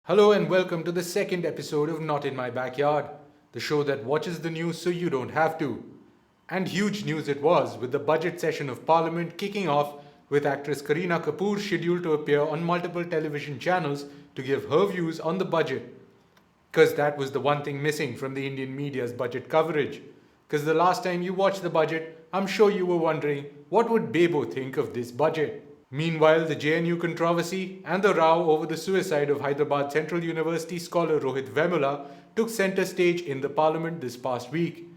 Hello and welcome to the second episode of Not in My Backyard, the show that watches the news so you don't have to. And huge news it was, with the budget session of Parliament kicking off with actress Kareena Kapoor scheduled to appear on multiple television channels to give her views on the budget. Because that was the one thing missing from the Indian media's budget coverage. Because the last time you watched the budget, I'm sure you were wondering, what would Bebo think of this budget? Meanwhile, the JNU controversy and the row over the suicide of Hyderabad Central University scholar Rohit Vemula took centre stage in the parliament this past week.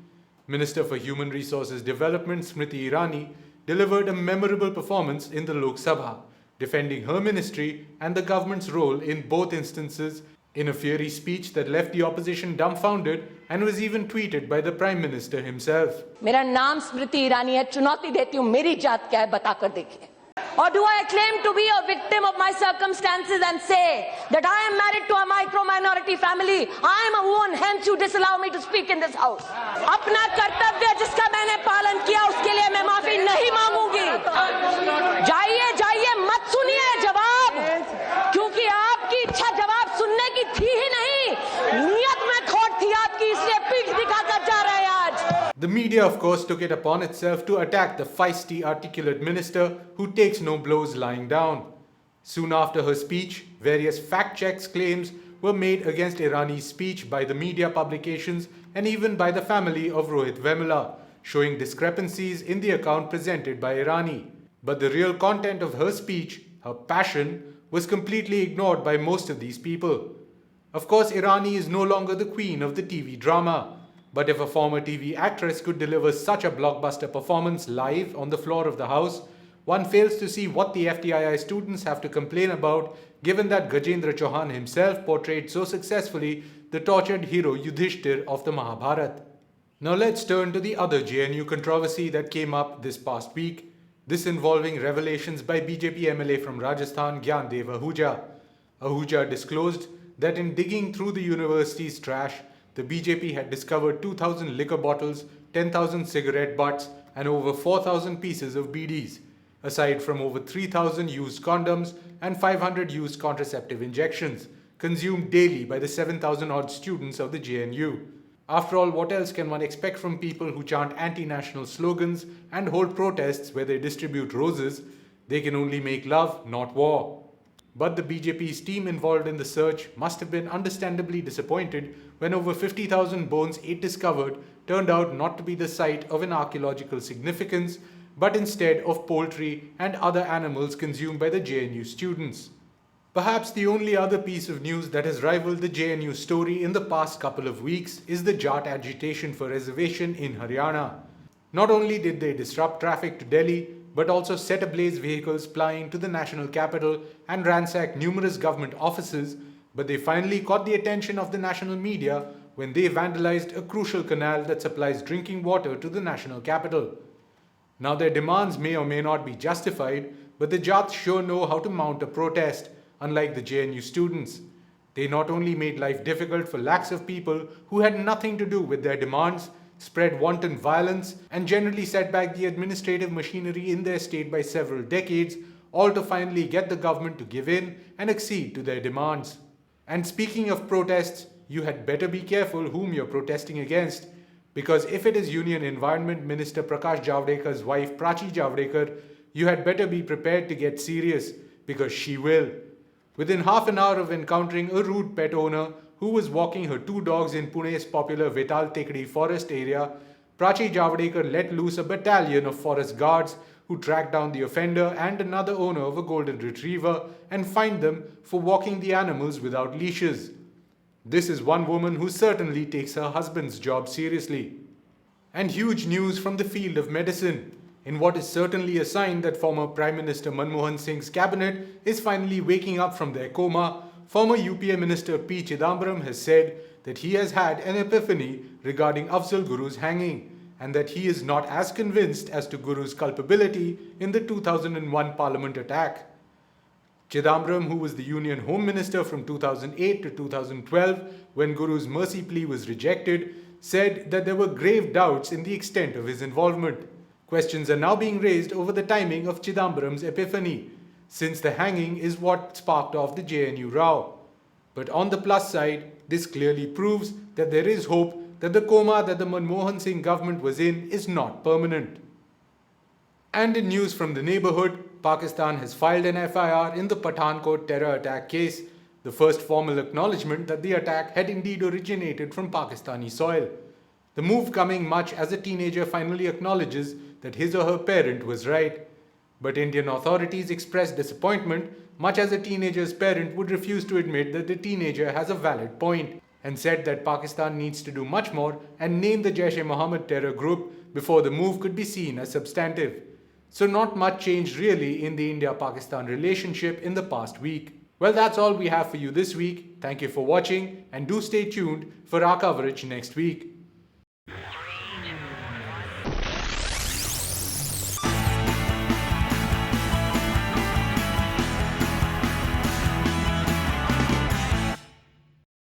Minister for Human Resources Development Smriti Irani delivered a memorable performance in the Lok Sabha, defending her ministry and the government's role in both instances in a fiery speech that left the opposition dumbfounded and was even tweeted by the Prime Minister himself. मेरा नाम स्मृति ईरानी है, चुनौती देती हूँ, मेरी जात क्या है बताकर देखिए. Or do I claim to be a victim of my circumstances and say that I am married to a micro-minority family? I am a woman, hence you disallow me to speak in this house. अपना कर्तव्य जिसका मैंने पालन किया उसके लिए मैं माफी नहीं मांगूंगी. जाइए जाइए मत सुनिए जवाब, क्योंकि आपकी इच्छा जवाब सुनने की थी ही नहीं. नियत में खोट थी आपकी, इसलिए पीठ दिखाकर जा रहे हैं आज. The media, of course, took it upon itself to attack the feisty, articulate minister who takes no blows lying down. Soon after her speech, various fact-checks claims were made against Irani's speech by the media publications and even by the family of Rohit Vemula, showing discrepancies in the account presented by Irani. But the real content of her speech, her passion, was completely ignored by most of these people. Of course, Irani is no longer the queen of the TV drama. But if a former TV actress could deliver such a blockbuster performance live on the floor of the House, one fails to see what the FTII students have to complain about, given that Gajendra Chauhan himself portrayed so successfully the tortured hero Yudhishthir of the Mahabharata. Now let's turn to the other JNU controversy that came up this past week, this involving revelations by BJP MLA from Rajasthan Gyandev Ahuja. Ahuja disclosed that in digging through the university's trash, the BJP had discovered 2,000 liquor bottles, 10,000 cigarette butts, and over 4,000 pieces of BDs, aside from over 3,000 used condoms and 500 used contraceptive injections, consumed daily by the 7,000 odd students of the JNU. After all, what else can one expect from people who chant anti-national slogans and hold protests where they distribute roses? They can only make love, not war. But the BJP's team involved in the search must have been understandably disappointed when over 50,000 bones it discovered turned out not to be the site of an archaeological significance, but instead of poultry and other animals consumed by the JNU students. Perhaps the only other piece of news that has rivaled the JNU story in the past couple of weeks is the Jat agitation for reservation in Haryana. Not only did they disrupt traffic to Delhi, but also set ablaze vehicles plying to the national capital and ransacked numerous government offices, but they finally caught the attention of the national media when they vandalized a crucial canal that supplies drinking water to the national capital. Now their demands may or may not be justified, but the Jats sure know how to mount a protest, unlike the JNU students. They not only made life difficult for lakhs of people who had nothing to do with their demands, spread wanton violence, and generally set back the administrative machinery in their state by several decades, all to finally get the government to give in and accede to their demands. And speaking of protests, you had better be careful whom you're protesting against, because if it is Union Environment Minister Prakash Javadekar's wife Prachi Javadekar, you had better be prepared to get serious, because she will. Within half an hour of encountering a rude pet owner who was walking her two dogs in Pune's popular Vital Tekdi forest area, Prachi Javadekar let loose a battalion of forest guards who tracked down the offender and another owner of a golden retriever and fined them for walking the animals without leashes. This is one woman who certainly takes her husband's job seriously. And huge news from the field of medicine, in what is certainly a sign that former Prime Minister Manmohan Singh's cabinet is finally waking up from their coma. Former UPA Minister P. Chidambaram has said that he has had an epiphany regarding Afzal Guru's hanging and that he is not as convinced as to Guru's culpability in the 2001 Parliament attack. Chidambaram, who was the Union Home Minister from 2008 to 2012 when Guru's mercy plea was rejected, said that there were grave doubts in the extent of his involvement. Questions are now being raised over the timing of Chidambaram's epiphany, since the hanging is what sparked off the JNU row. But on the plus side, this clearly proves that there is hope that the coma that the Manmohan Singh government was in is not permanent. And in news from the neighborhood, Pakistan has filed an FIR in the Pathankot terror attack case, the first formal acknowledgement that the attack had indeed originated from Pakistani soil. The move coming much as a teenager finally acknowledges that his or her parent was right. But Indian authorities expressed disappointment, much as a teenager's parent would refuse to admit that the teenager has a valid point, and said that Pakistan needs to do much more and name the Jaish-e-Mohammed terror group before the move could be seen as substantive. So not much changed really in the India-Pakistan relationship in the past week. Well, that's all we have for you this week. Thank you for watching and do stay tuned for our coverage next week.